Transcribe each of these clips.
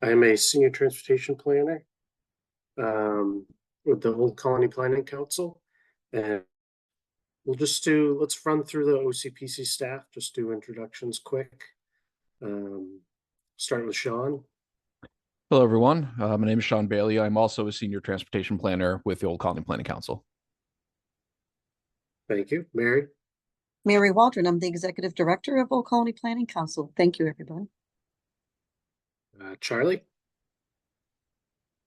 I'm a senior transportation planner um, with the Old Colony Planning Council. And let's run through the OCPC staff, just do introductions quick. Um, Start with Sean. Hello, everyone. My name is Sean Bailey. I'm also a senior transportation planner with the Old Colony Planning Council. Thank you. Mary. Mary Waldron, I'm the Executive Director of Old Colony Planning Council. Thank you, everybody. Charlie.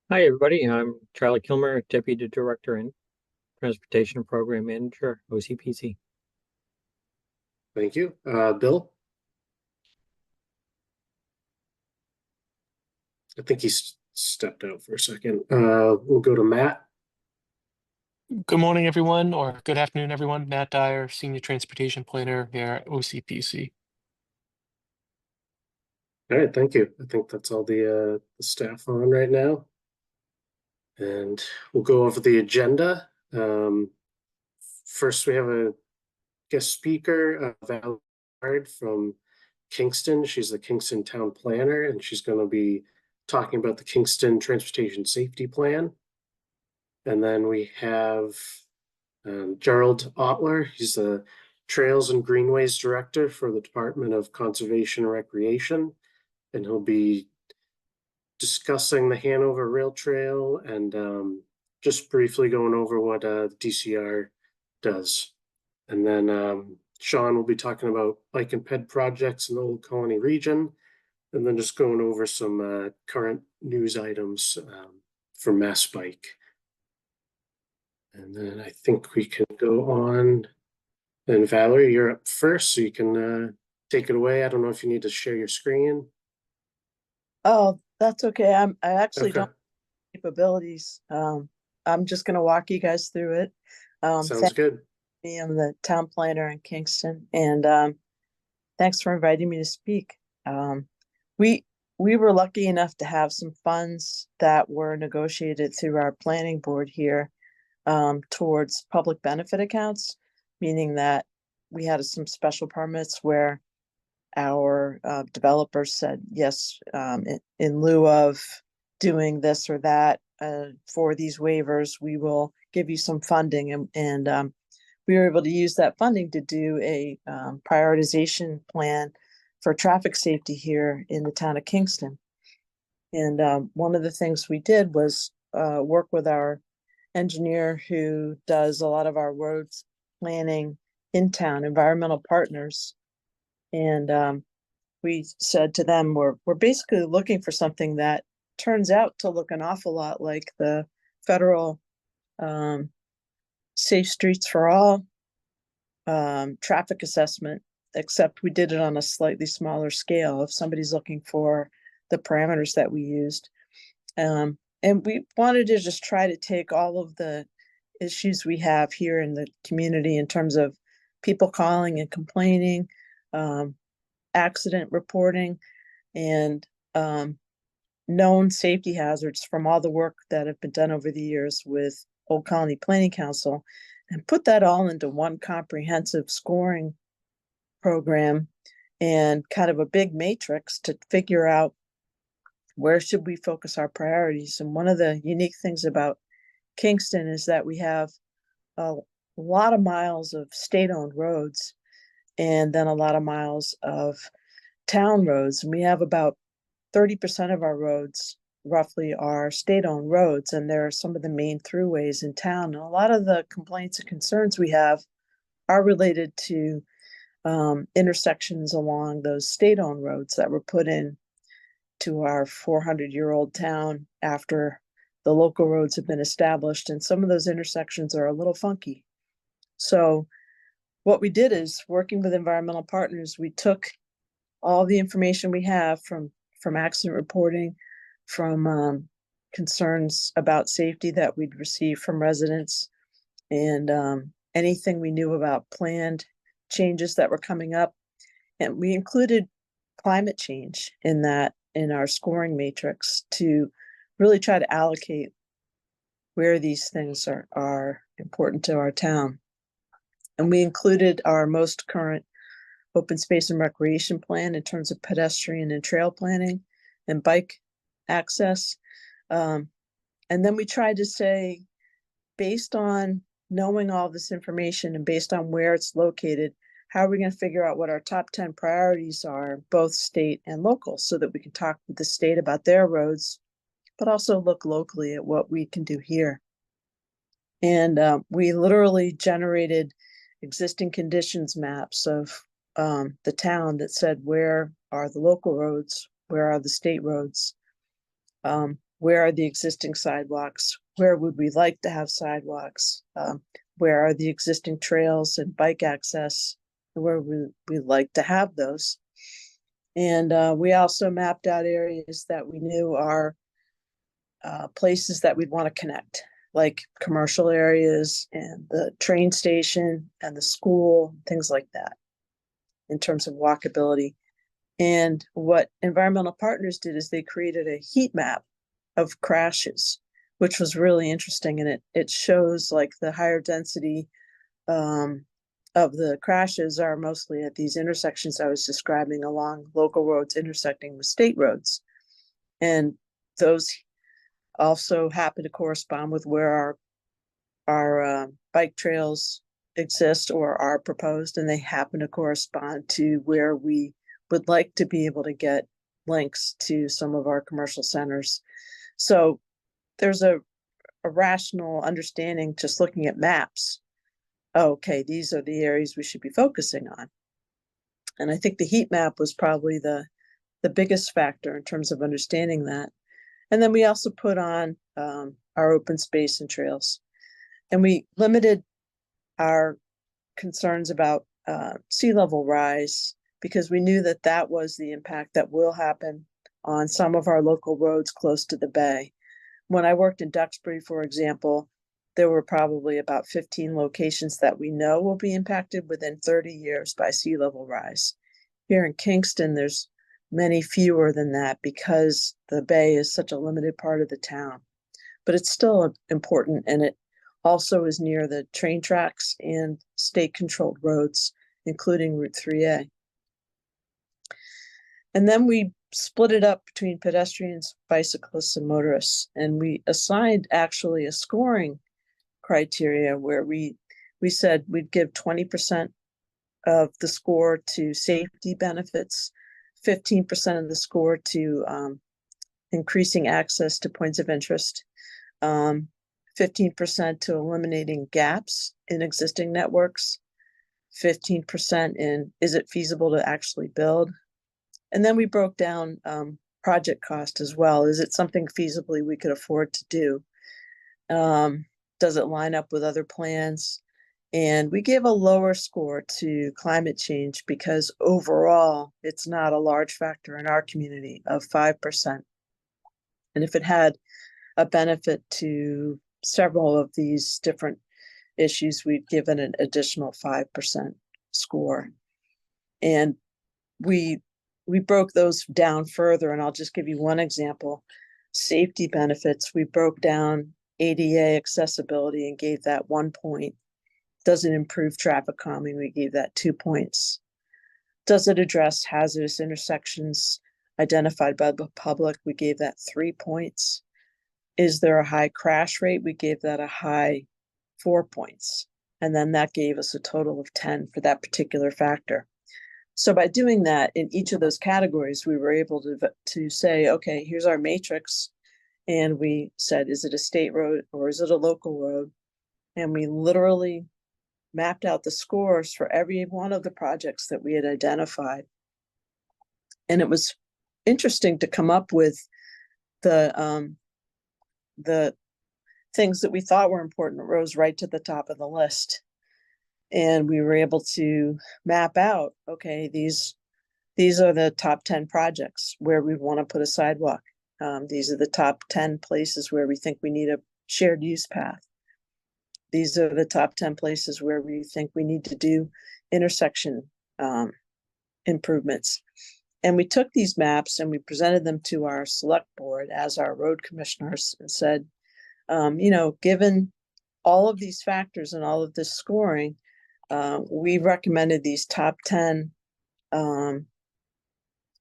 Hi, everybody. I'm Charlie Kilmer, Deputy Director and Transportation Program Manager, OCPC. Thank you. Bill. I think he's stepped out for a second. We'll go to Matt. Good morning, everyone, or good afternoon, everyone. Matt Dyer, Senior Transportation Planner here at OCPC. All right, thank you. I think that's all the staff on right now. And we'll go over the agenda. First, we have a guest speaker, Valerie from Kingston. She's the Kingston Town Planner, and she's going to be talking about the Kingston Transportation Safety Plan. And then we have Gerald Otler. He's the Trails and Greenways Director for the Department of Conservation and Recreation, and he'll be discussing the Hanover Rail Trail and just briefly going over what the DCR does. And then Sean will be talking about bike and ped projects in the Old Colony region, and then just going over some current news items from Mass Bike. And then I think we can go on. And Valerie, you're up first, so you can take it away. I don't know if you need to share your screen. Oh, that's okay. I actually Okay. don't have capabilities. I'm just gonna walk you guys through it. Sounds good. I'm the town planner in Kingston, and thanks for inviting me to speak. We were lucky enough to have some funds that were negotiated through our planning board here towards public benefit accounts, meaning that we had some special permits where our developers said, yes, in lieu of doing this or that for these waivers, we will give you some funding. And we were able to use that funding to do a prioritization plan for traffic safety here in the town of Kingston. And one of the things we did was work with our engineer who does a lot of our roads planning in town, Environmental Partners. And we said to them, we're basically looking for something that turns out to look an awful lot like the federal Safe Streets for All traffic assessment, except we did it on a slightly smaller scale if somebody's looking for the parameters that we used. And we wanted to just try to take all of the issues we have here in the community in terms of people calling and complaining, accident reporting, and known safety hazards from all the work that have been done over the years with Old Colony Planning Council, and put that all into one comprehensive scoring program and kind of a big matrix to figure out where should we focus our priorities. And one of the unique things about Kingston is that we have a lot of miles of state-owned roads and then a lot of miles of town roads. And we have about 30% of our roads roughly are state-owned roads, and they're some of the main throughways in town. And a lot of the complaints and concerns we have are related to intersections along those state-owned roads that were put in to our 400-year-old town after the local roads have been established. And some of those intersections are a little funky. So what we did is, working with Environmental Partners, we took all the information we have from accident reporting, from concerns about safety that we'd received from residents, and anything we knew about planned changes that were coming up. And we included climate change in our scoring matrix to really try to allocate where these things are important to our town. And we included our most current open space and recreation plan in terms of pedestrian and trail planning and bike access. And then we tried to say, based on knowing all this information and based on where it's located, how are we going to figure out what our top 10 priorities are, both state and local, so that we can talk with the state about their roads, but also look locally at what we can do here. And we literally generated existing conditions maps of the town that said, where are the local roads? Where are the state roads? Where are the existing sidewalks? Where would we like to have sidewalks? Where are the existing trails and bike access? Where we like to have those. And we also mapped out areas that we knew are places that we'd want to connect, like commercial areas and the train station and the school, things like that, in terms of walkability. And what environmental partners did is they created a heat map of crashes, which was really interesting. And it shows like the higher density of the crashes are mostly at these intersections I was describing, along local roads intersecting with state roads. And those also happen to correspond with where our bike trails exist or are proposed, and they happen to correspond to where we would like to be able to get links to some of our commercial centers. So there's a rational understanding just looking at maps. Okay, these are the areas we should be focusing on. And I think the heat map was probably the biggest factor in terms of understanding that. And then we also put on our open space and trails. And we limited our concerns about sea level rise, because we knew that that was the impact that will happen on some of our local roads close to the bay. When I worked in Duxbury, for example, there were probably about 15 locations that we know will be impacted within 30 years by sea level rise. Here in Kingston, there's many fewer than that because the bay is such a limited part of the town. But it's still important, and it also is near the train tracks and state-controlled roads, including Route 3A. And then we split it up between pedestrians, bicyclists, and motorists. And we assigned actually a scoring criteria where we said we'd give 20% of the score to safety benefits, 15% of the score to increasing access to points of interest, 15% to eliminating gaps in existing networks, 15% in is it feasible to actually build. And then we broke down project cost as well. Is it something feasibly we could afford to do? Does it line up with other plans? And we gave a lower score to climate change because overall, it's not a large factor in our community of 5%. And if it had a benefit to several of these different issues, we'd given an additional 5% score. And we broke those down further, and I'll just give you one example. Safety benefits, we broke down ADA accessibility and gave that 1 point. Does it improve traffic calming? We gave that 2 points. Does it address hazardous intersections identified by the public? We gave that 3 points. Is there a high crash rate? We gave that a high 4 points. And then that gave us a total of 10 for that particular factor. So by doing that in each of those categories, we were able to say, okay, here's our matrix. And we said, is it a state road or is it a local road? And we literally mapped out the scores for every one of the projects that we had identified. And it was interesting to come up with the things that we thought were important rose right to the top of the list. And we were able to map out, okay, these are the top 10 projects where we want to put a sidewalk. These are the top 10 places where we think we need a shared use path. These are the top 10 places where we think we need to do intersection improvements. And we took these maps and we presented them to our select board as our road commissioners and said, given all of these factors and all of this scoring, we recommended these top 10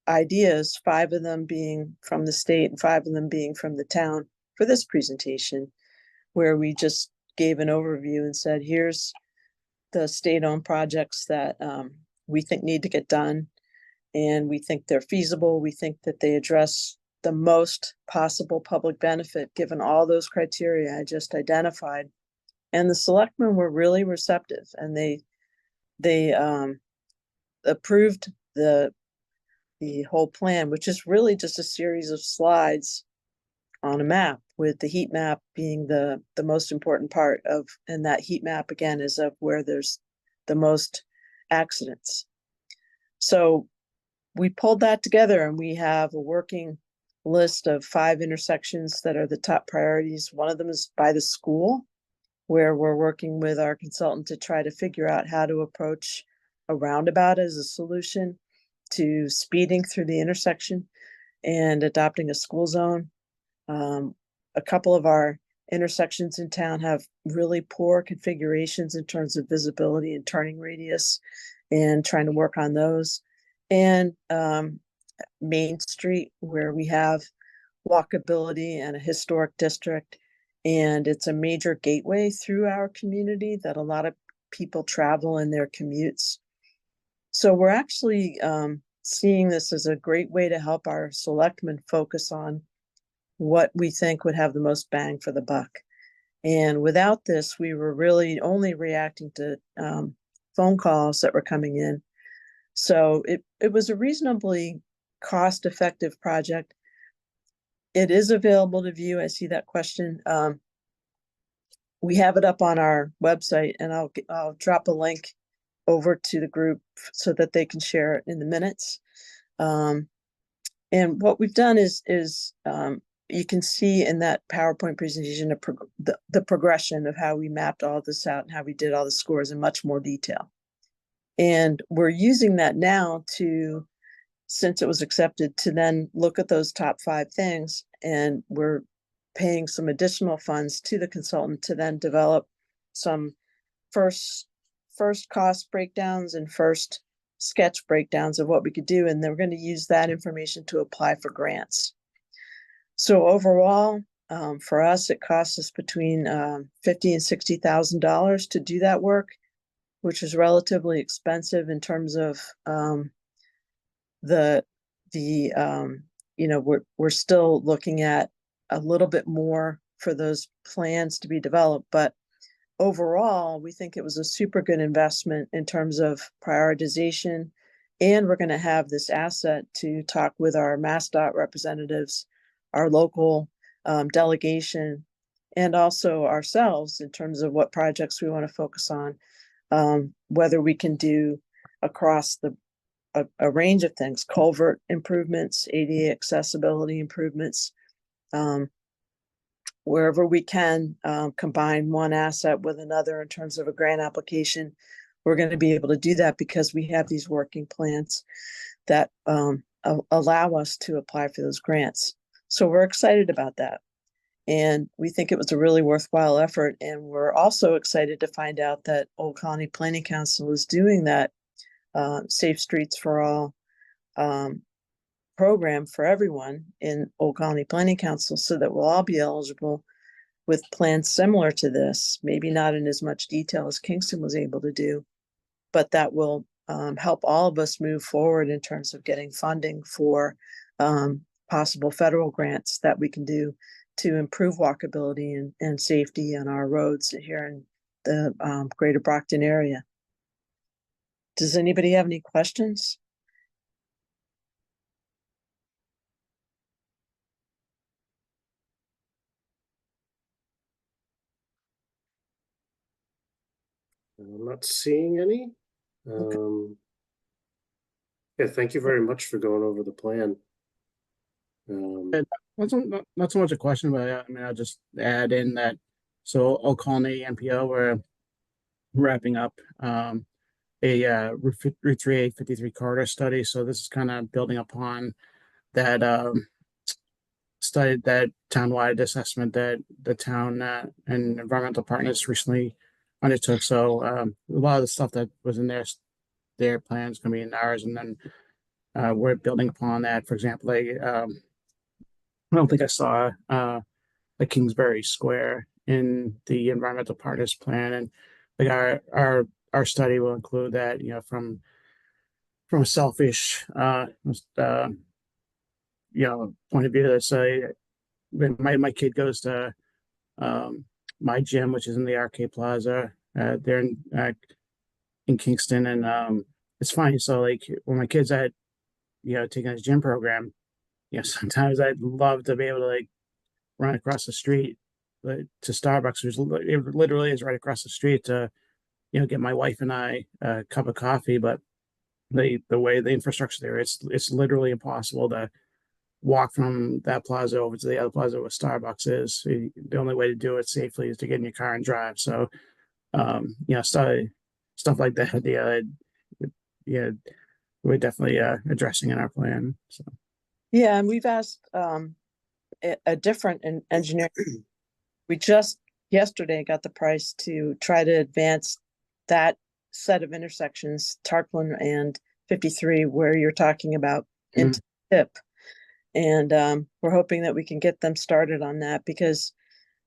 ideas, 5 of them being from the state and 5 of them being from the town for this presentation, where we just gave an overview and said, here's the state-owned projects that we think need to get done, and we think they're feasible. We think that they address the most possible public benefit given all those criteria I just identified. And the selectmen were really receptive, and they approved the whole plan, which is really just a series of slides on a map, with the heat map being the most important part of, and that heat map again is of where there's the most accidents. So we pulled that together, and we have a working list of 5 intersections that are the top priorities. One of them is by the school, where we're working with our consultant to try to figure out how to approach a roundabout as a solution to speeding through the intersection and adopting a school zone. A couple of our intersections in town have really poor configurations in terms of visibility and turning radius, and trying to work on those. And Main Street, where we have walkability and a historic district, and it's a major gateway through our community that a lot of people travel in their commutes. So we're actually seeing this as a great way to help our selectmen focus on what we think would have the most bang for the buck. And without this, we were really only reacting to phone calls that were coming in. So it was a reasonably cost-effective project. It is available to view. I see that question. We have it up on our website, and I'll drop a link over to the group so that they can share it in the minutes. And what we've done is you can see in that PowerPoint presentation the progression of how we mapped all this out and how we did all the scores in much more detail. And we're using that now to, since it was accepted, to then look at those top 5 things, and we're paying some additional funds to the consultant to then develop some first cost breakdowns and first sketch breakdowns of what we could do. And then we're going to use that information to apply for grants. So overall, for us, it costs us between $50,000 and $60,000 to do that work, which is relatively expensive in terms of we're still looking at a little bit more for those plans to be developed. But overall, we think it was a super good investment in terms of prioritization. And we're going to have this asset to talk with our MassDOT representatives, our local delegation, and also ourselves in terms of what projects we want to focus on, whether we can do across a range of things, culvert improvements, ADA accessibility improvements, wherever we can combine one asset with another in terms of a grant application. We're going to be able to do that because we have these working plans that allow us to apply for those grants. So we're excited about that. And we think it was a really worthwhile effort. And we're also excited to find out that Old Colony Planning Council is doing that Safe Streets for All program for everyone in Old Colony Planning Council, so that we'll all be eligible with plans similar to this, maybe not in as much detail as Kingston was able to do, but that will help all of us move forward in terms of getting funding for possible federal grants that we can do to improve walkability and safety on our roads here in the greater Brockton area. Does anybody have any questions? I'm not seeing any. Yeah, thank you very much for going over the plan. Not so much a question, but I mean, I'll just add in that. So Old Colony NPO, we're wrapping up a Route 53 corridor study. So this is kind of building upon that study, that townwide assessment that the town and environmental partners recently undertook. So a lot of the stuff that was in their plans can be in ours, and then we're building upon that. For example, I don't think I saw like Kingsbury Square in the environmental partners plan, and like our study will include that, from a selfish point of view. Let's say when my kid goes to my gym, which is in the Arcade Plaza, there in Kingston, and it's funny. So like when my kid's at taking his gym program, sometimes I'd love to be able to like run across the street to Starbucks, which it literally is right across the street, to get my wife and I a cup of coffee. But the way the infrastructure there, it's literally impossible to walk from that plaza over to the other plaza where Starbucks is. The only way to do it safely is to get in your car and drive. So stuff like that. Yeah, we're definitely addressing in our plan. So Yeah, and we've asked a different engineer. We just yesterday got the price to try to advance that set of intersections, Tarplin and 53, where you're talking about into tip. And we're hoping that we can get them started on that, because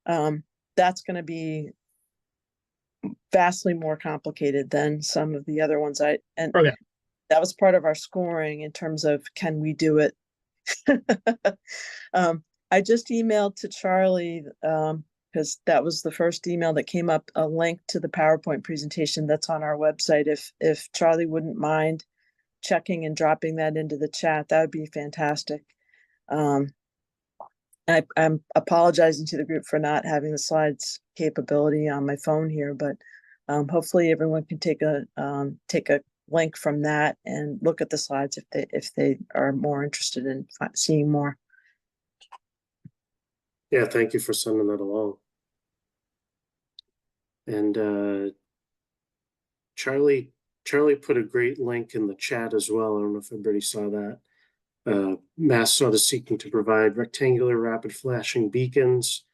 that's going to be vastly more complicated than some of the other ones. Okay. That was part of our scoring in terms of, can we do it? I just emailed to Charlie, because that was the first email that came up, a link to the PowerPoint presentation that's on our website. If Charlie wouldn't mind checking and dropping that into the chat, that would be fantastic. I'm apologizing to the group for not having the slides capability on my phone here, but hopefully everyone can take a link from that and look at the slides if they are more interested in seeing more. Yeah, thank you for sending that along. And Charlie put a great link in the chat as well. I don't know if everybody saw that. MassDOT is seeking to provide rectangular rapid flashing beacons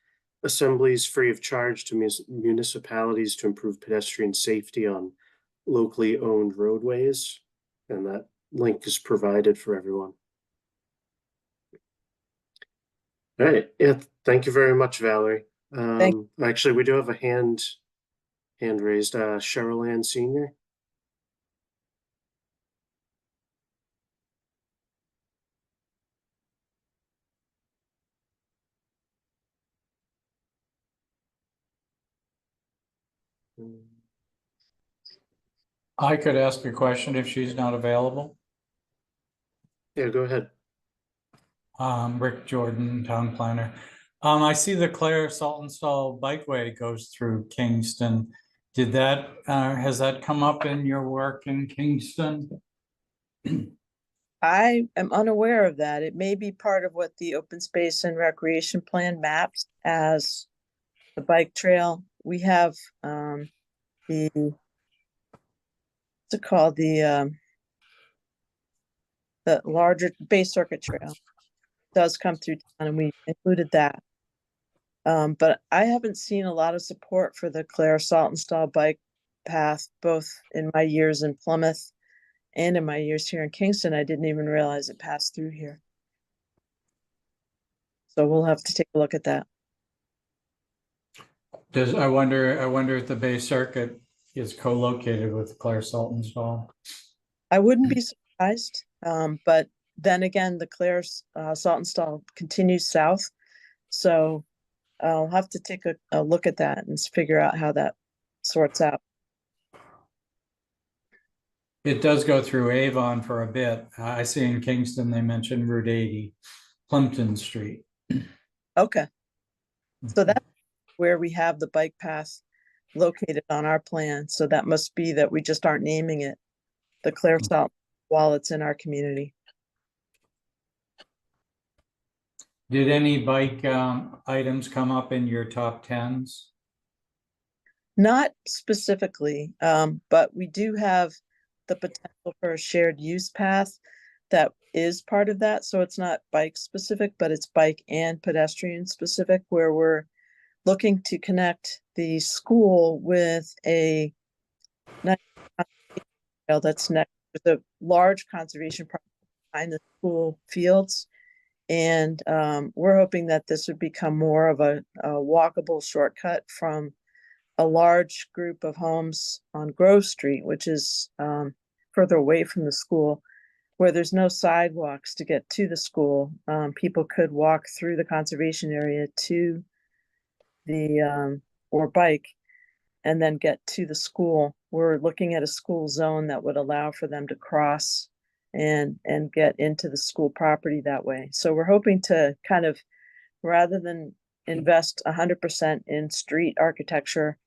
assemblies free of charge to municipalities to improve pedestrian safety on locally owned roadways. And that link is provided for everyone. All right. Yeah. Thank you very much, Valerie. Actually, we do have a hand raised. Cheryl Ann Senior. I could ask a question if she's not available. Yeah, go ahead. Rick Jordan, town planner. I see the Claire Saltonstall bikeway goes through Kingston. Has that come up in your work in Kingston? I am unaware of that. It may be part of what the open space and recreation plan maps as the bike trail. We have what's it called? The larger Bay Circuit Trail does come through town, and we included that. But I haven't seen a lot of support for the Claire Saltonstall bike path, both in my years in Plymouth and in my years here in Kingston. I didn't even realize it passed through here. So we'll have to take a look at that. I wonder if the Bay Circuit is co-located with Claire Saltonstall. I wouldn't be surprised. But then again, the Claire Saltonstall continues south. So I'll have to take a look at that and figure out how that sorts out. It does go through Avon for a bit. I see in Kingston, they mentioned Route 80, Plimpton Street. Okay. So that's where we have the bike path located on our plan. So that must be that we just aren't naming it the Claire Salton while it's in our community. Did any bike items come up in your top 10s? Not specifically, but we do have the potential for a shared use path that is part of that. So it's not bike specific, but it's bike and pedestrian specific, where we're looking to connect the school with a trail that's next with a large conservation park behind the school fields. And we're hoping that this would become more of a walkable shortcut from a large group of homes on Grove Street, which is further away from the school, where there's no sidewalks to get to the school. People could walk through the conservation area to the or bike and then get to the school. We're looking at a school zone that would allow for them to cross and get into the school property that way. So we're hoping to kind of, rather than invest 100% in street architecture,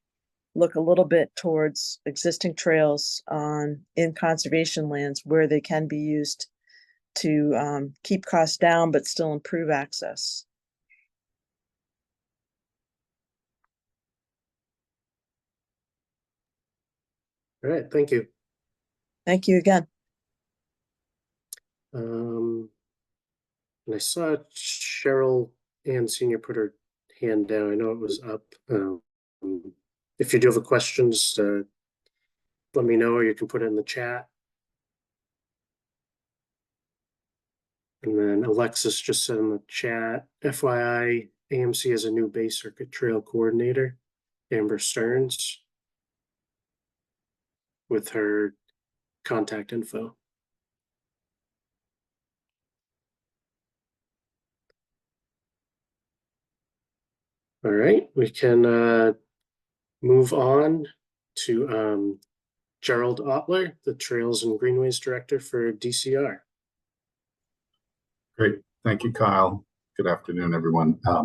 look a little bit towards existing trails in conservation lands where they can be used to keep costs down but still improve access. All right, thank you. Thank you again. And I saw Cheryl Ann Senior put her hand down. I know it was up. If you do have a questions, let me know, or you can put it in the chat. And then Alexis just said in the chat, FYI, AMC has a new Bay Circuit Trail coordinator, Amber Stearns, with her contact info. All right, we can move on to Gerald Otler, the Trails and Greenways Director for DCR. Great. Thank you, Kyle. Good afternoon, everyone. I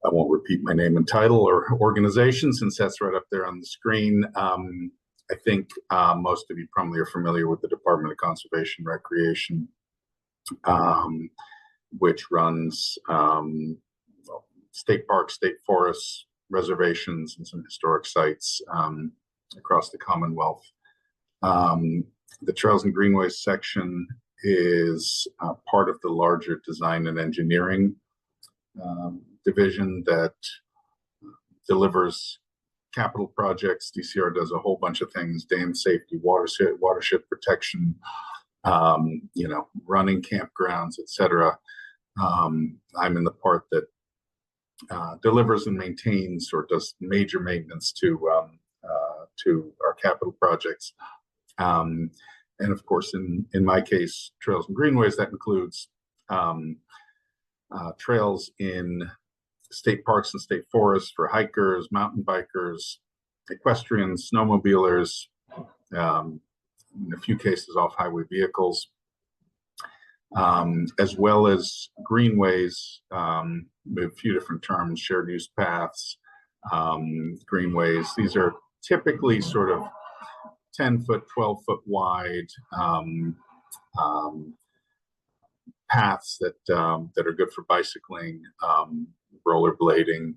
won't repeat my name and title or organization since that's right up there on the screen. I think most of you probably are familiar with the Department of Conservation and Recreation, which runs state parks, state forests, reservations, and some historic sites across the Commonwealth. The Trails and Greenways section is part of the larger design and engineering division that delivers capital projects. DCR does a whole bunch of things: dam safety, watershed protection, running campgrounds, etc. I'm in the part that delivers and maintains or does major maintenance to our capital projects. And of course, in my case, Trails and Greenways, that includes trails in state parks and state forests for hikers, mountain bikers, equestrians, snowmobilers, in a few cases off-highway vehicles, as well as greenways with a few different terms: shared use paths, greenways. These are typically sort of 10-foot, 12-foot wide paths that are good for bicycling, rollerblading,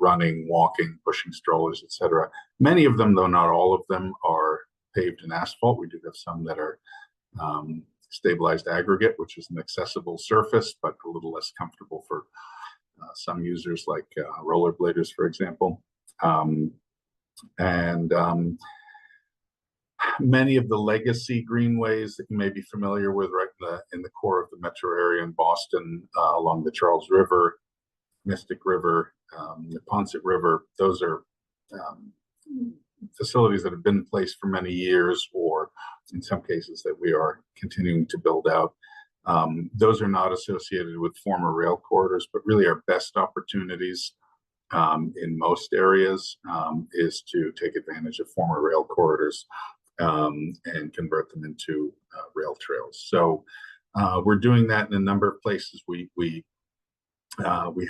running, walking, pushing strollers, etc. Many of them, though not all of them, are paved in asphalt. We do have some that are stabilized aggregate, which is an accessible surface, but a little less comfortable for some users, like rollerbladers, for example. Many of the legacy greenways that you may be familiar with, right in the core of the metro area in Boston, along the Charles River, Mystic River, the Ponset River, those are facilities that have been in place for many years, or in some cases that we are continuing to build out. Those are not associated with former rail corridors, but really our best opportunities in most areas is to take advantage of former rail corridors and convert them into rail trails. So we're doing that in a number of places. We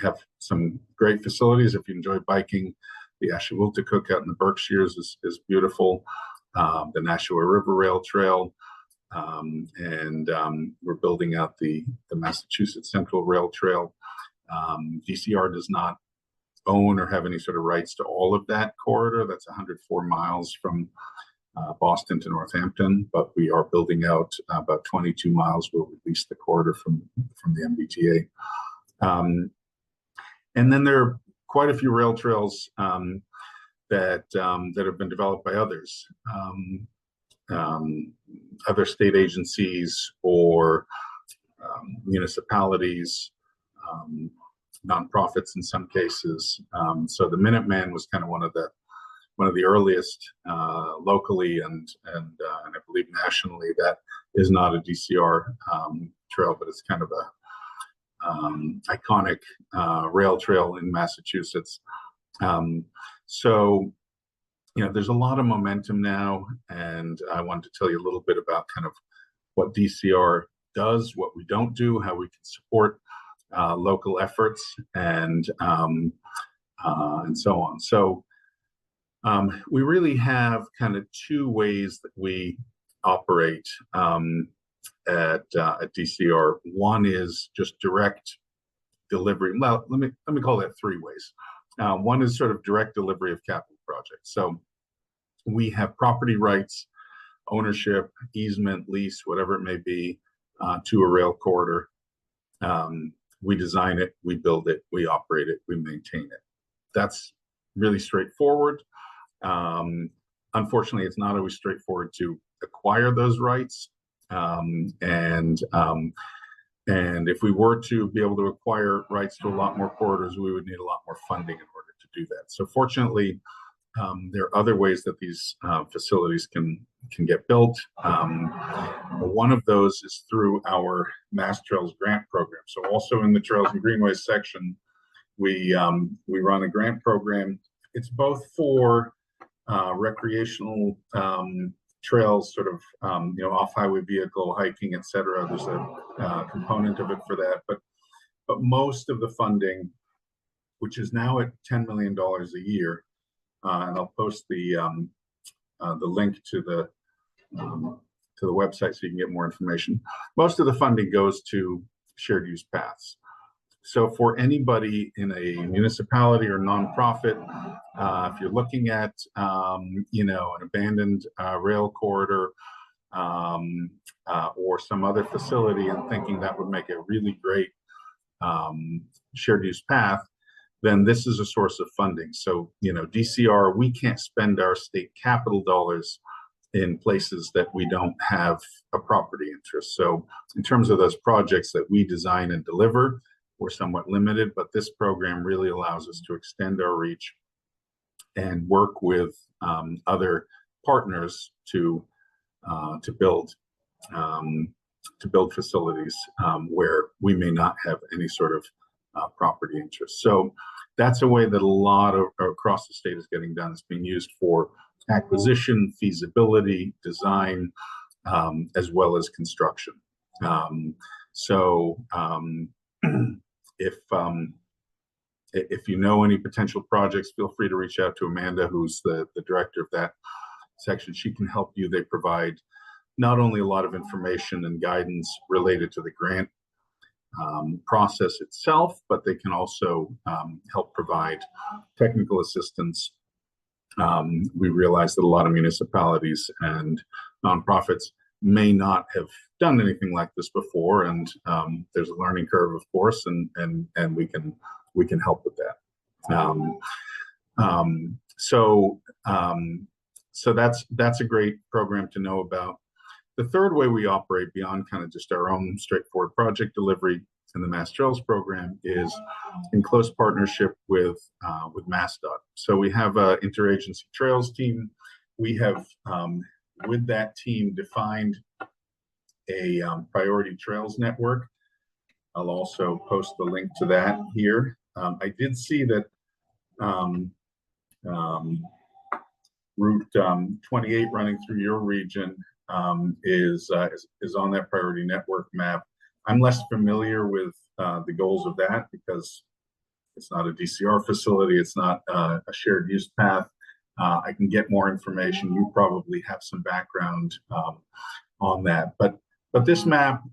have some great facilities. If you enjoy biking, the Ashawilta out in the Berkshires is beautiful. The Nashua River Rail Trail, and we're building out the Massachusetts Central Rail Trail. DCR does not own or have any sort of rights to all of that corridor. That's 104 miles from Boston to Northampton, but we are building out about 22 miles. We'll release the corridor from the MBTA. And then there are quite a few rail trails that have been developed by others. other state agencies or municipalities, nonprofits in some cases. So the Minuteman was kind of one of the earliest locally and I believe nationally that is not a DCR trail, but it's kind of a iconic rail trail in Massachusetts. So there's a lot of momentum now, and I wanted to tell you a little bit about kind of what DCR does, what we don't do, how we can support local efforts, and so on. So we really have kind of two ways that we operate at DCR. One is just direct delivery. Well, let me call that three ways. One is sort of direct delivery of capital projects. So we have property rights, ownership, easement, lease, whatever it may be, to a rail corridor. We design it, we build it, we operate it, we maintain it. That's really straightforward. Unfortunately, it's not always straightforward to acquire those rights. And if we were to be able to acquire rights to a lot more corridors, we would need a lot more funding in order to do that. So fortunately, there are other ways that these facilities can get built. One of those is through our Mass Trails grant program. So also in the Trails and Greenways section, we run a grant program. It's both for recreational trails, sort of off-highway vehicle hiking, etc. There's a component of it for that, but most of the funding, which is now at $10 million a year, and I'll post the link to the website so you can get more information. Most of the funding goes to shared use paths. So for anybody in a municipality or nonprofit, if you're looking at an abandoned rail corridor or some other facility and thinking that would make a really great shared use path, then this is a source of funding. So, DCR, we can't spend our state capital dollars in places that we don't have a property interest. So in terms of those projects that we design and deliver, we're somewhat limited, but this program really allows us to extend our reach and work with other partners to build facilities where we may not have any sort of property interest. So that's a way that a lot of across the state is getting done. It's being used for acquisition, feasibility, design, as well as construction. If you know any potential projects, feel free to reach out to Amanda, who's the director of that section. She can help you. They provide not only a lot of information and guidance related to the grant process itself, but they can also help provide technical assistance. We realize that a lot of municipalities and nonprofits may not have done anything like this before, and there's a learning curve, of course, and we can help with that. So that's a great program to know about. The third way we operate beyond kind of just our own straightforward project delivery in the Mass Trails program is in close partnership with MassDOT. So we have an interagency trails team. We have, with that team, defined a priority trails network. I'll also post the link to that here. I did see that Route 28 running through your region is on that priority network map. I'm less familiar with the goals of that because it's not a DCR facility. It's not a shared use path. I can get more information. You probably have some background on that. But this map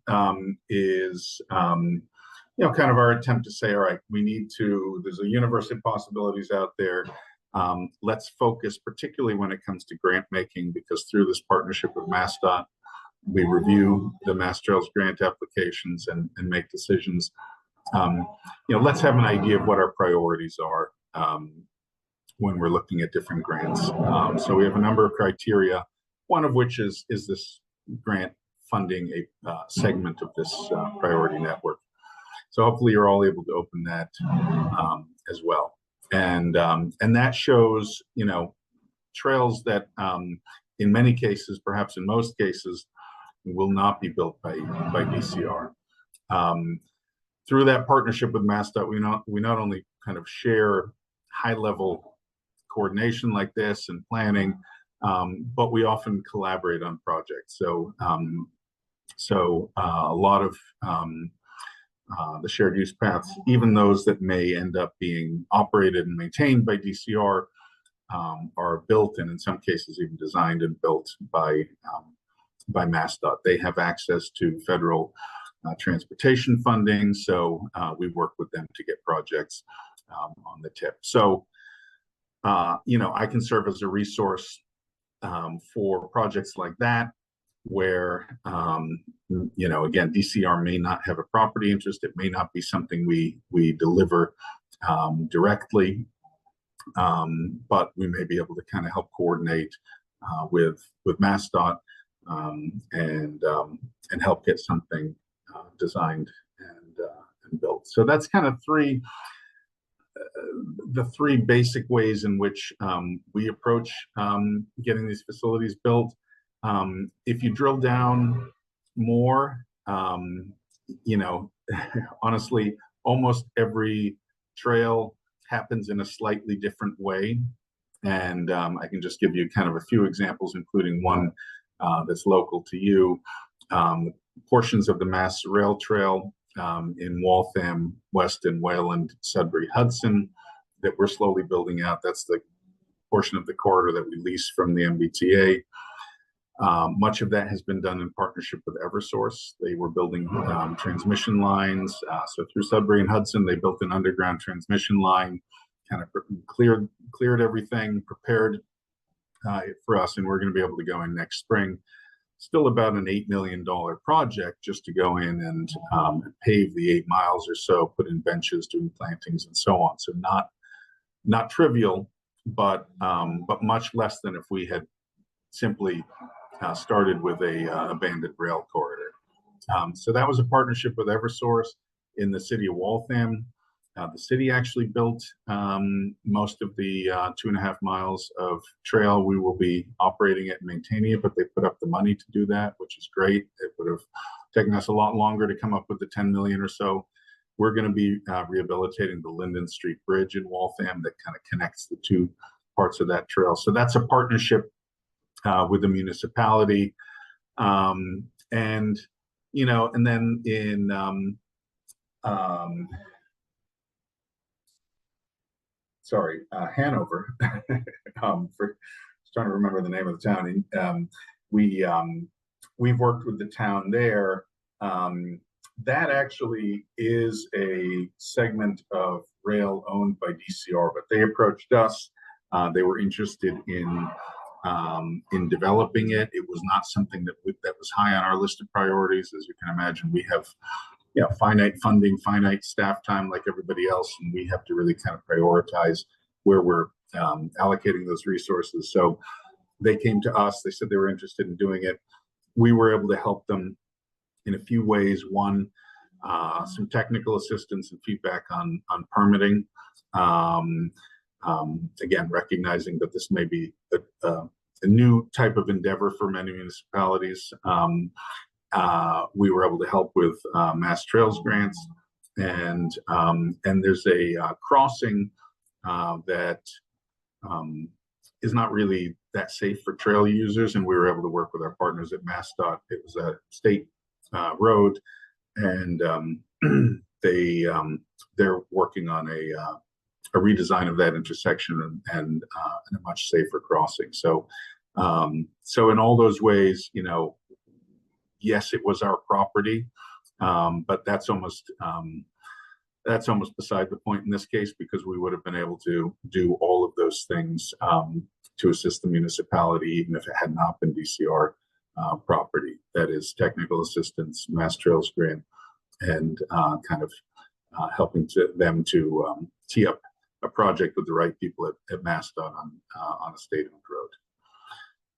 is kind of our attempt to say, all right, there's a universe of possibilities out there. Let's focus, particularly when it comes to grant making, because through this partnership with MassDOT, we review the Mass Trails grant applications and make decisions. Let's have an idea of what our priorities are when we're looking at different grants. So we have a number of criteria. one of which is this grant funding a segment of this priority network. So hopefully you're all able to open that as well. And that shows, you know, trails that in many cases, perhaps in most cases, will not be built by DCR. Through that partnership with MassDOT, we not only kind of share high-level coordination like this and planning, but we often collaborate on projects. So a lot of the shared use paths, even those that may end up being operated and maintained by DCR, are built and in some cases even designed and built by MassDOT. They have access to federal transportation funding, so we work with them to get projects on the tip. So, you know, I can serve as a resource for projects like that, where, you know, again, DCR may not have a property interest. It may not be something we deliver directly, but we may be able to kind of help coordinate with MassDOT and help get something designed and built. So that's kind of the three basic ways in which we approach getting these facilities built. If you drill down more, you know, honestly, almost every trail happens in a slightly different way. And I can just give you kind of a few examples, including one that's local to you. Portions of the Mass Rail Trail in Waltham, Weston, Wayland, Sudbury, Hudson that we're slowly building out. That's the portion of the corridor that we lease from the MBTA. Much of that has been done in partnership with Eversource. They were building transmission lines. So through Sudbury and Hudson, they built an underground transmission line, kind of cleared everything, prepared for us, and we're going to be able to go in next spring. Still about an $8 million project just to go in and pave the 8 miles or so, put in benches, doing plantings, and so on. So not trivial, but much less than if we had simply started with a abandoned rail corridor. So that was a partnership with Eversource in the city of Waltham. The city actually built most of the 2.5 miles of trail. We will be operating it and maintaining it, but they put up the money to do that, which is great. It would have taken us a lot longer to come up with the 10 million or so. We're going to be rehabilitating the Linden Street Bridge in Waltham that kind of connects the two parts of that trail. So that's a partnership with the municipality. And, you know, and then in Hanover, for trying to remember the name of the town. We've worked with the town there. That actually is a segment of rail owned by DCR, but they approached us. They were interested in developing it. It was not something that was high on our list of priorities. As you can imagine, we have finite funding, finite staff time like everybody else, and we have to really kind of prioritize where we're allocating those resources. So they came to us, they said they were interested in doing it. We were able to help them in a few ways. One, some technical assistance and feedback on permitting. Again, recognizing that this may be a new type of endeavor for many municipalities. We were able to help with Mass Trails grants, and there's a crossing that is not really that safe for trail users, and we were able to work with our partners at MassDOT. It was a state road, and they're working on a redesign of that intersection and a much safer crossing. So in all those ways, you know, yes, it was our property, but that's almost beside the point in this case, because we would have been able to do all of those things to assist the municipality, even if it had not been DCR property. That is technical assistance, Mass Trails grant, and kind of helping them to tee up a project with the right people at MassDOT on a state-owned road.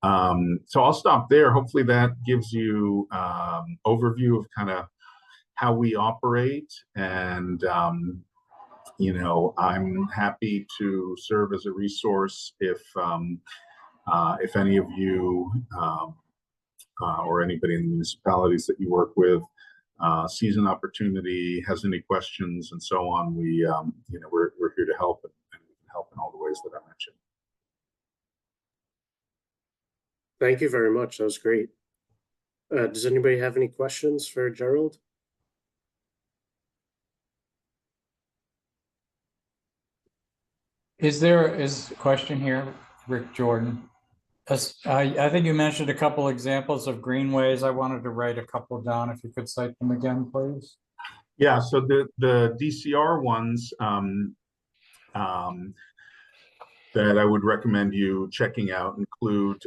So I'll stop there. Hopefully that gives you overview of kind of how we operate. And, I'm happy to serve as a resource if any of you or anybody in the municipalities that you work with sees an opportunity, has any questions, and so on. We're here to help, and we can help in all the ways that I mentioned. Thank you very much. That was great. Does anybody have any questions for Gerald? Is a question here, Rick Jordan? I think you mentioned a couple examples of greenways. I wanted to write a couple down. If you could cite them again, please. Yeah, so the DCR ones that I would recommend you checking out include,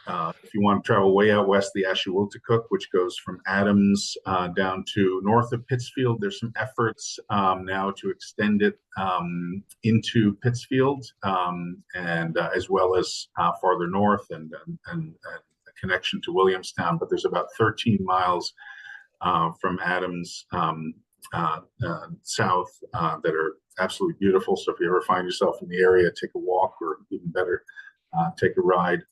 if you want to travel way out west, the Ashewilticook, which goes from Adams down to north of Pittsfield. There's some efforts now to extend it into Pittsfield, and as well as farther north and a connection to Williamstown. But there's about 13 miles from Adams south that are absolutely beautiful. So if you ever find yourself in the area, take a walk, or even better, take a ride.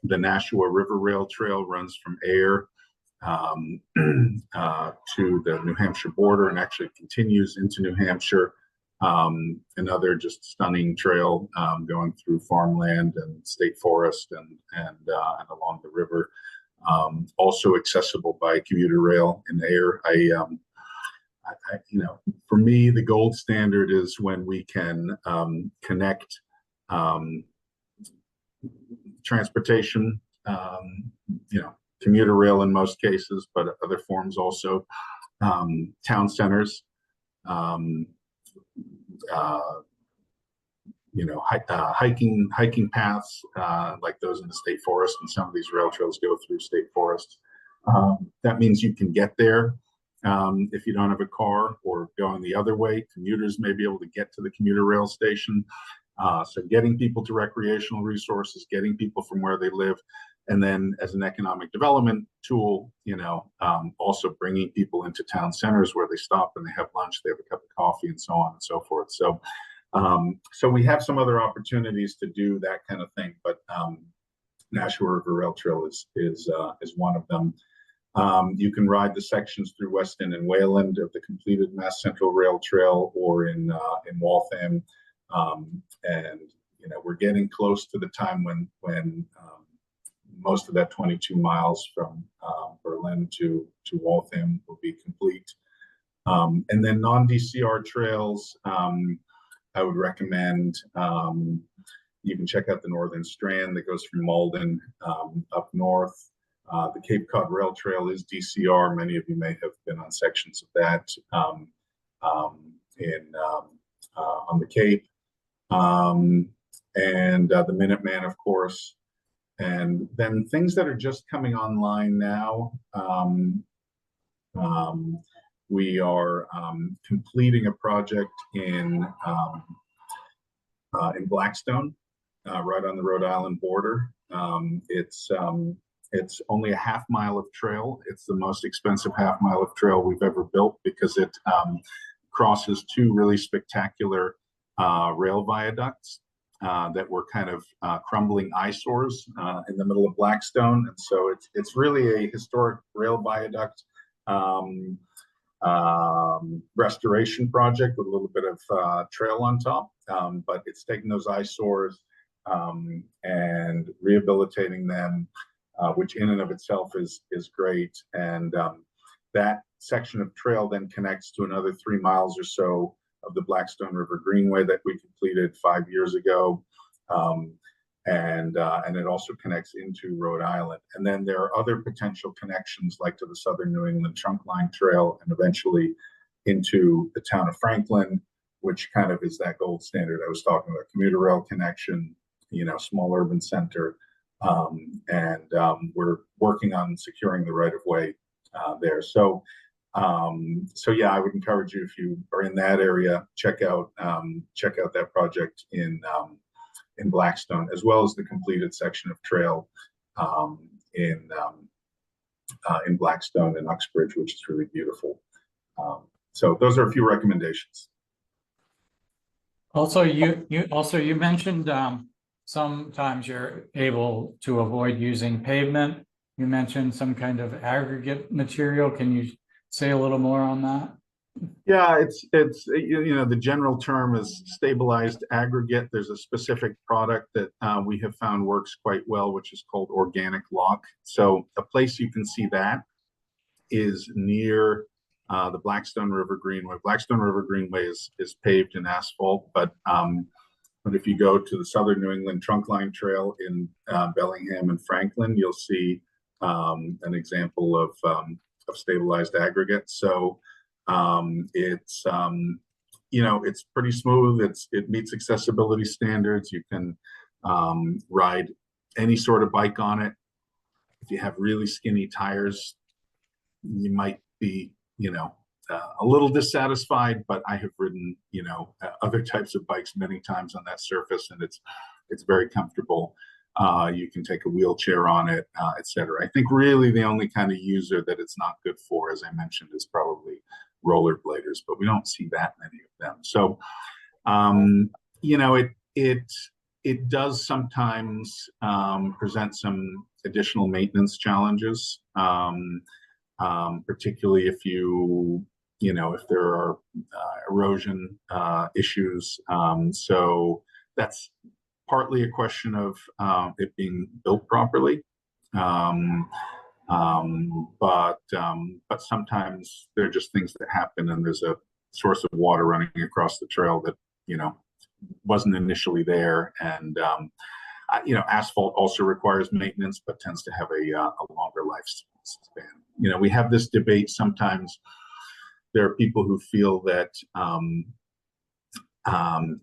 The Nashua River Rail Trail runs from Ayer to the New Hampshire border and actually continues into New Hampshire. Another just stunning trail going through farmland and state forest and along the river. Also accessible by commuter rail in Ayer. For me, the gold standard is when we can connect transportation, commuter rail in most cases, but other forms also, town centers, hiking paths like those in the state forest, and some of these rail trails go through state forests. That means you can get there if you don't have a car, or going the other way. Commuters may be able to get to the commuter rail station. So getting people to recreational resources, getting people from where they live, and then as an economic development tool, also bringing people into town centers where they stop and they have lunch, they have a cup of coffee, and so on and so forth. So we have some other opportunities to do that kind of thing, but Nashua River Rail Trail is one of them. You can ride the sections through Weston and Wayland of the completed Mass Central Rail Trail, or in Waltham. And we're getting close to the time when most of that 22 miles from Berlin to Waltham will be complete. And then non-DCR trails, I would recommend you can check out the Northern Strand that goes from Malden up north. The Cape Cod Rail Trail is DCR. Many of you may have been on sections of that on the Cape. And the Minuteman, of course. And then things that are just coming online now. We are completing a project in Blackstone, right on the Rhode Island border. It's only a half mile of trail. It's the most expensive half mile of trail we've ever built, because it crosses two really spectacular rail viaducts that were kind of crumbling eyesores in the middle of Blackstone. And so it's really a historic rail viaduct restoration project with a little bit of trail on top. But it's taking those eyesores and rehabilitating them, which in and of itself is great. And that section of trail then connects to another 3 miles or so of the Blackstone River Greenway that we completed 5 years ago. And it also connects into Rhode Island. And then there are other potential connections, like to the Southern New England Trunk Line Trail, and eventually into the town of Franklin, which kind of is that gold standard I was talking about, commuter rail connection, small urban center. And we're working on securing the right of way there. So yeah, I would encourage you, if you are in that area, check out that project in Blackstone, as well as the completed section of trail in Blackstone and Uxbridge, which is really beautiful. So those are a few recommendations. Also, you mentioned sometimes you're able to avoid using pavement. You mentioned some kind of aggregate material. Can you say a little more on that? Yeah, it's the general term is stabilized aggregate. There's a specific product that we have found works quite well, which is called organic lock. So a place you can see that is near the Blackstone River Greenway. Blackstone River Greenway is paved in asphalt, but if you go to the Southern New England Trunkline Trail in Bellingham and Franklin, you'll see an example of stabilized aggregate. So it's it's pretty smooth. It meets accessibility standards. You can ride any sort of bike on it. If you have really skinny tires, you might be a little dissatisfied, but I have ridden other types of bikes many times on that surface, and it's very comfortable. You can take a wheelchair on it, etc. I think really the only kind of user that it's not good for, as I mentioned, is probably rollerbladers, but we don't see that many of them. So, it does sometimes present some additional maintenance challenges, particularly if if there are erosion issues. So that's partly a question of it being built properly. But sometimes there are just things that happen, and there's a source of water running across the trail that wasn't initially there, and asphalt also requires maintenance, but tends to have a longer lifespan. We have this debate sometimes. There are people who feel that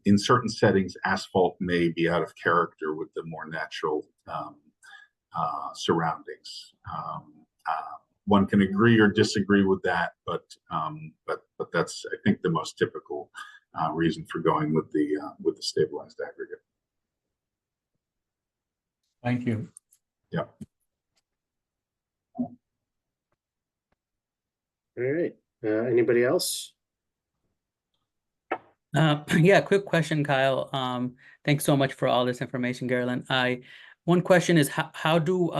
in certain settings, asphalt may be out of character with the more natural surroundings. One can agree or disagree with that, but that's, I think, the most typical reason for going with the stabilized aggregate. Thank you. Yeah. All right. Anybody else? Yeah, quick question, Kyle. Thanks so much for all this information, Carolyn. One question is how do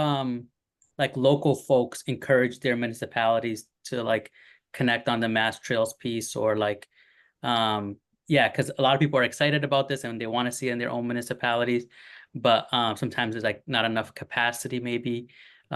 like local folks encourage their municipalities to like connect on the mass trails piece, or like because a lot of people are excited about this and they want to see it in their own municipalities, but sometimes there's like not enough capacity maybe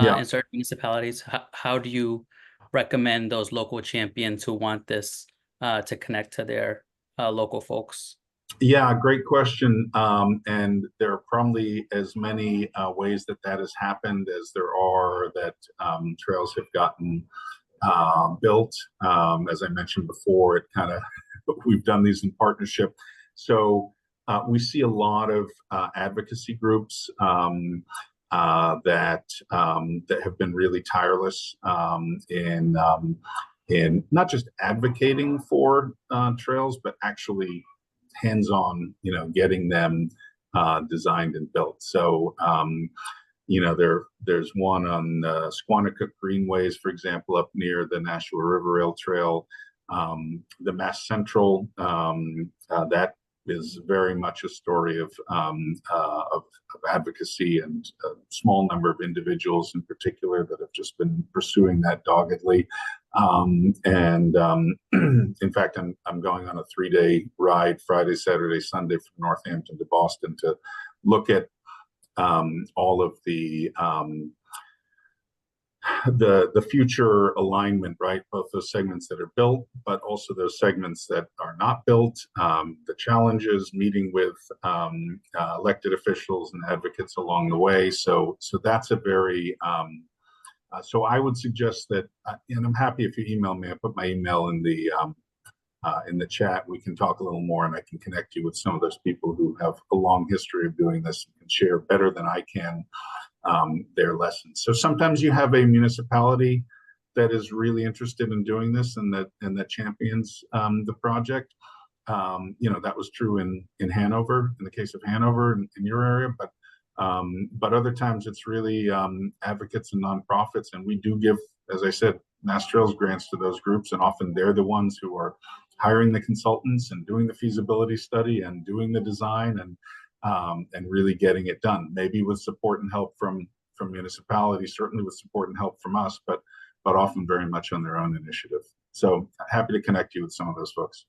in certain municipalities. How do you recommend those local champions who want this to connect to their local folks? Yeah, great question. And there are probably as many ways that has happened as there are that trails have gotten built. As I mentioned before, we've done these in partnership. So we see a lot of advocacy groups that have been really tireless in not just advocating for trails, but actually hands-on, getting them designed and built. So, there's one on Squanicook Greenways, for example, up near the Nashua River Rail Trail. The Mass Central, that is very much a story of advocacy, and a small number of individuals in particular that have just been pursuing that doggedly. In fact, I'm going on a 3-day ride, Friday, Saturday, Sunday, from Northampton to Boston to look at all of the future alignment, right? Both those segments that are built, but also those segments that are not built, the challenges, meeting with elected officials and advocates along the way. So that's a very, so I would suggest that, and I'm happy if you email me. I put my email in the chat. We can talk a little more, and I can connect you with some of those people who have a long history of doing this and can share better than I can their lessons. So sometimes you have a municipality that is really interested in doing this and that champions the project. That was true in Hanover, in the case of Hanover in your area, but other times it's really advocates and nonprofits, and we do give, as I said, Mass Trails grants to those groups, and often they're the ones who are hiring the consultants and doing the feasibility study and doing the design and really getting it done. Maybe with support and help from municipalities, certainly with support and help from us, but often very much on their own initiative. So happy to connect you with some of those folks.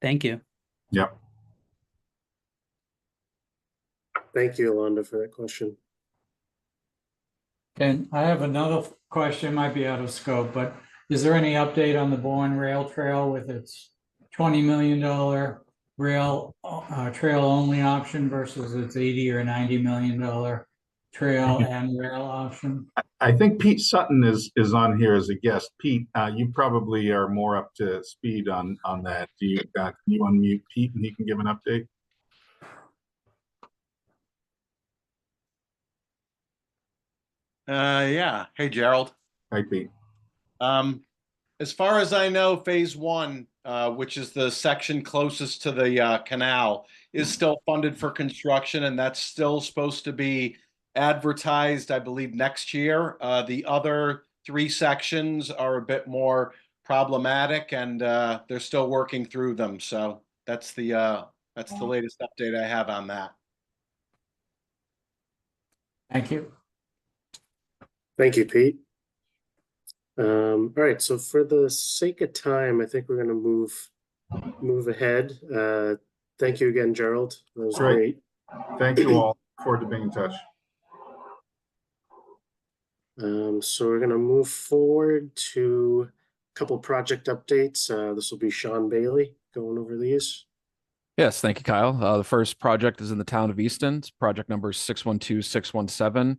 Thank you. Yep. Thank you, Yolanda, for that question. And I have another question, might be out of scope, but is there any update on the Bourne Rail Trail with its $20 million rail trail only option versus its $80 or $90 million trail and rail option? I think Pete Sutton is on here as a guest. Pete, you probably are more up to speed on that. Can you unmute Pete and he can give an update? Yeah. Hey, Gerald. Hi, Pete. As far as I know, phase one, which is the section closest to the canal, is still funded for construction, and that's still supposed to be advertised, I believe, next year. The other three sections are a bit more problematic, and they're still working through them. So that's the latest update I have on that. Thank you. Thank you, Pete. All right, so for the sake of time, I think we're going to move ahead. Thank you again, Gerald. That was great. Thank you all. Look forward to being in touch. So we're going to move forward to a couple project updates. This will be Sean Bailey going over these. Yes, thank you, Kyle. The first project is in the town of Easton. It's project number 612617.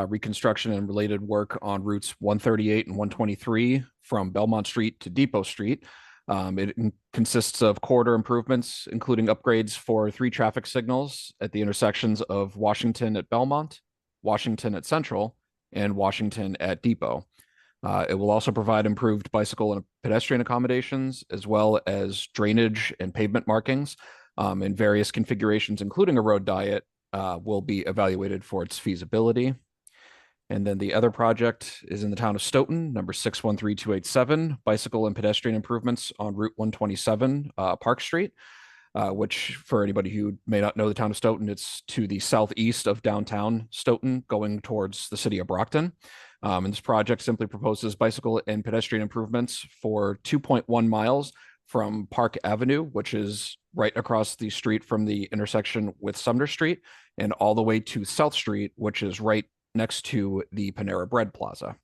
Reconstruction and related work on routes 138 and 123 from Belmont Street to Depot Street. It consists of corridor improvements, including upgrades for 3 traffic signals at the intersections of Washington at Belmont, Washington at Central, and Washington at Depot. It will also provide improved bicycle and pedestrian accommodations, as well as drainage and pavement markings in various configurations, including a road diet, will be evaluated for its feasibility. And then the other project is in the town of Stoughton, number 613287, bicycle and pedestrian improvements on Route 127, Park Street, which for anybody who may not know the town of Stoughton, it's to the southeast of downtown Stoughton, going towards the city of Brockton. And this project simply proposes bicycle and pedestrian improvements for 2.1 miles from Park Avenue, which is right across the street from the intersection with Sumner Street, and all the way to South Street, which is right next to the Panera Bread Plaza.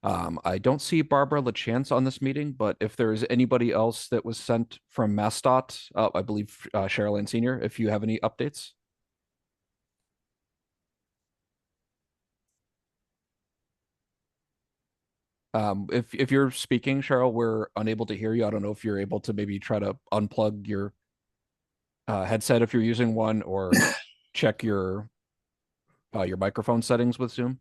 I don't see Barbara LaChance on this meeting, but if there's anybody else that was sent from MassDOT, I believe Cheryl Ann Senior, if you have any updates. If you're speaking, Cheryl, we're unable to hear you. I don't know if you're able to maybe try to unplug your headset if you're using one, or check your microphone settings with Zoom.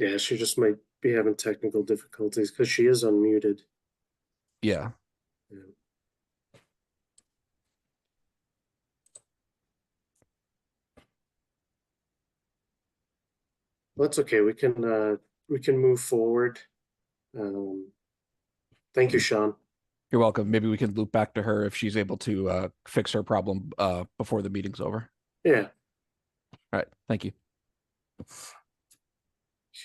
Yeah, she just might be having technical difficulties because she is unmuted. Yeah. Well, that's okay. We can move forward. Thank you, Sean. You're welcome. Maybe we can loop back to her if she's able to fix her problem before the meeting's over. Yeah. All right. Thank you.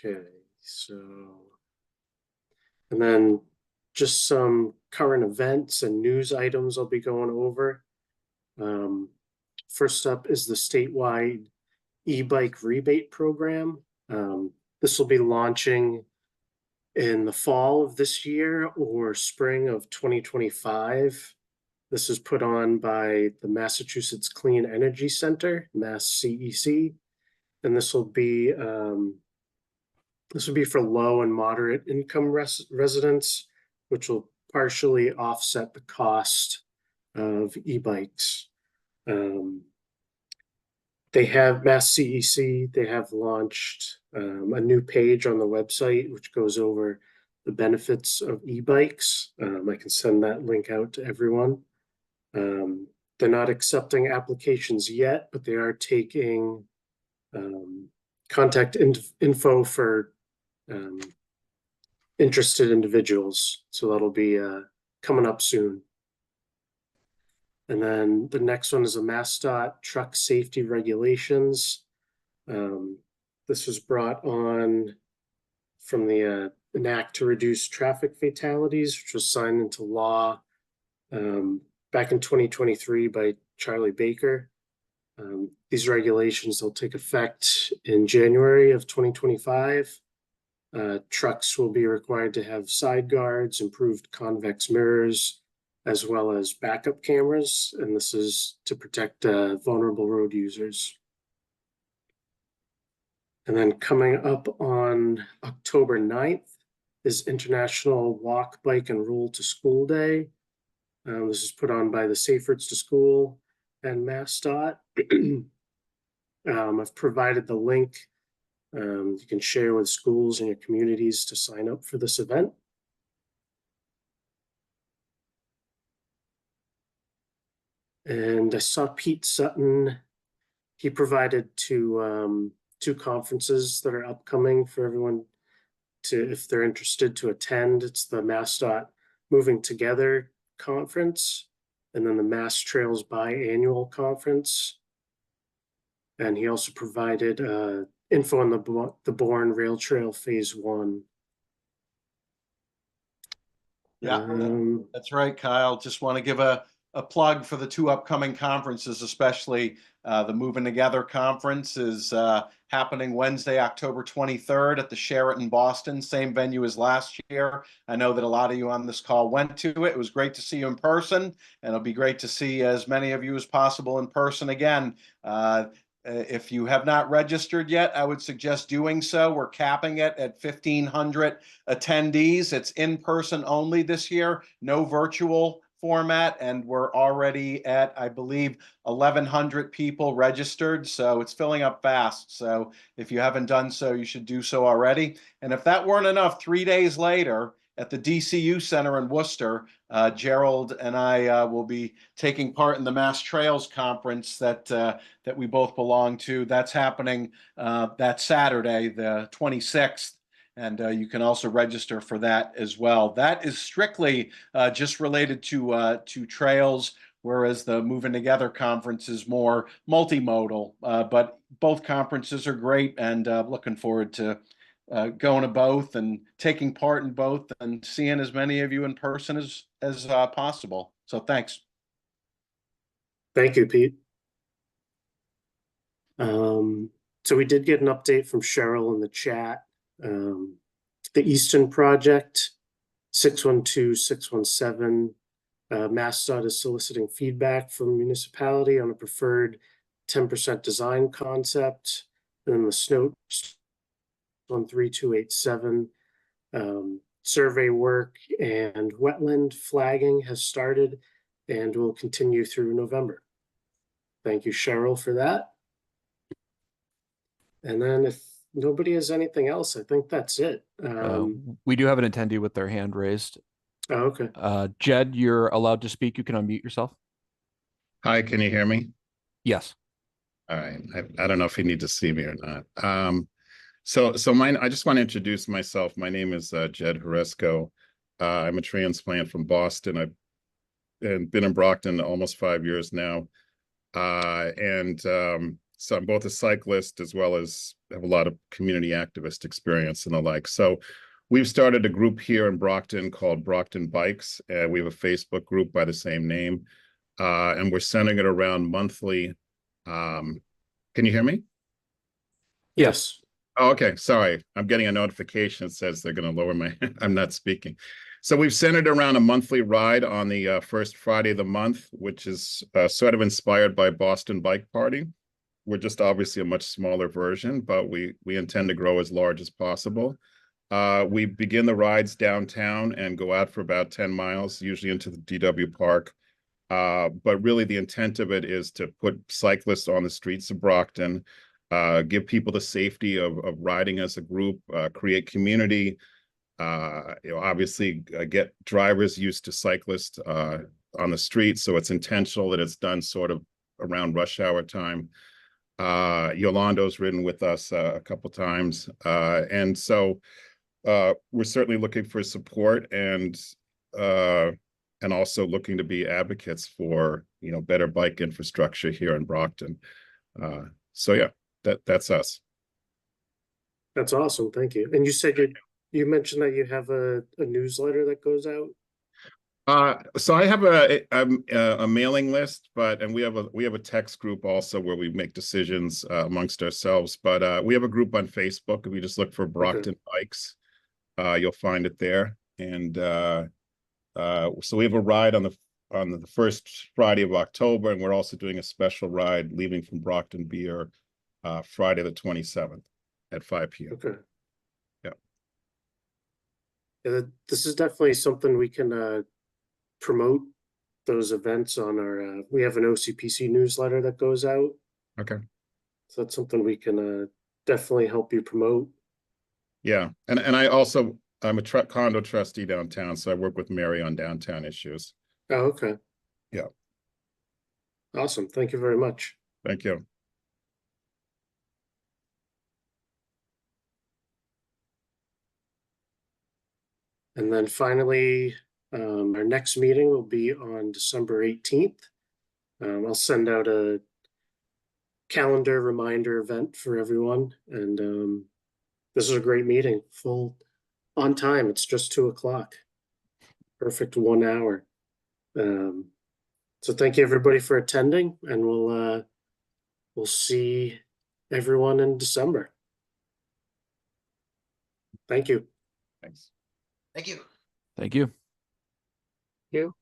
Okay, so, and then just some current events and news items I'll be going over. First up is the statewide e-bike rebate program. This will be launching in the fall of this year or spring of 2025. This is put on by the Massachusetts Clean Energy Center, Mass CEC, and this will be for low and moderate income residents, which will partially offset the cost of e-bikes. They have Mass CEC, they have launched a new page on the website which goes over the benefits of e-bikes. I can send that link out to everyone. They're not accepting applications yet, but they are taking contact info for interested individuals. So that'll be coming up soon. And then the next one is a MassDOT truck safety regulations. This was brought on from the an act to reduce traffic fatalities, which was signed into law back in 2023 by Charlie Baker. These regulations will take effect in January of 2025. Trucks will be required to have side guards, improved convex mirrors, as well as backup cameras, and this is to protect vulnerable road users. And then coming up on October 9th is International Walk, Bike, and Roll to School Day. This is put on by the Safe Routes to School and MassDOT. I've provided the link. You can share with schools and your communities to sign up for this event. And I saw Pete Sutton. He provided two conferences that are upcoming for everyone to, if they're interested, to attend. It's the MassDOT Moving Together Conference, and then the Mass Trails Biannual Conference. And he also provided info on the Bourne Rail Trail Phase 1. Yeah, that's right, Kyle. Just want to give a plug for the two upcoming conferences, especially the Moving Together Conference is happening Wednesday, October 23rd at the Sheraton Boston, same venue as last year. I know that a lot of you on this call went to it. It was great to see you in person, and it'll be great to see as many of you as possible in person again. If you have not registered yet, I would suggest doing so. We're capping it at 1,500 attendees. It's in person only this year, no virtual format, and we're already at, I believe, 1,100 people registered, so it's filling up fast. So if you haven't done so, you should do so already. And if that weren't enough, 3 days later at the DCU Center in Worcester, Gerald and I will be taking part in the Mass Trails Conference that we both belong to. That's happening that Saturday, the 26th. And you can also register for that as well. That is strictly just related to trails, whereas the Moving Together Conference is more multimodal. But both conferences are great, and looking forward to going to both and taking part in both and seeing as many of you in person as possible. So thanks. Thank you, Pete. So we did get an update from Cheryl in the chat. The Easton project, 612-617, MassDOT is soliciting feedback from municipality on a preferred 10% design concept. And then the Snow 13287, survey work and wetland flagging has started and will continue through November. Thank you, Cheryl, for that. And then if nobody has anything else, I think that's it. We do have an attendee with their hand raised. Oh, okay. Jed, you're allowed to speak. You can unmute yourself. Hi, can you hear me? Yes. All right. I don't know if you need to see me or not. So I just want to introduce myself. My name is Jed Horesco. I'm a transplant from Boston. I've been in Brockton almost 5 years now. So I'm both a cyclist as well as have a lot of community activist experience and the like. So we've started a group here in Brockton called Brockton Bikes. We have a Facebook group by the same name. And we're sending it around monthly. Can you hear me? Yes. Oh, okay. Sorry. I'm getting a notification that says they're going to lower my, I'm not speaking. So we've centered around a monthly ride on the first Friday of the month, which is sort of inspired by Boston Bike Party. We're just obviously a much smaller version, but we intend to grow as large as possible. We begin the rides downtown and go out for about 10 miles, usually into the DW Park. But really the intent of it is to put cyclists on the streets of Brockton, give people the safety of riding as a group, create community, obviously get drivers used to cyclists on the street. So it's intentional that it's done sort of around rush hour time. Yolando's ridden with us a couple times. And so we're certainly looking for support and also looking to be advocates for, better bike infrastructure here in Brockton. So yeah, that's us. That's awesome. Thank you. And you said you mentioned that you have a newsletter that goes out. So I have a mailing list, and we have a text group also where we make decisions amongst ourselves. But we have a group on Facebook. If you just look for Brockton Bikes, you'll find it there. And so we have a ride on the first Friday of October, and we're also doing a special ride leaving from Brockton Beer Friday the 27th at 5 p.m. Okay. Yeah. Yeah, this is definitely something we can promote those events on our. We have an OCPC newsletter that goes out. Okay. So that's something we can definitely help you promote. Yeah, and I'm a condo trustee downtown, so I work with Mary on downtown issues. Oh, okay. Yeah. Awesome. Thank you very much. Thank you. And then finally, our next meeting will be on December 18th. I'll send out a calendar reminder event for everyone. And this is a great meeting, full on time. It's just 2:00. Perfect 1 hour. So thank you everybody for attending, and we'll see everyone in December. Thank you. Thanks. Thank you. You.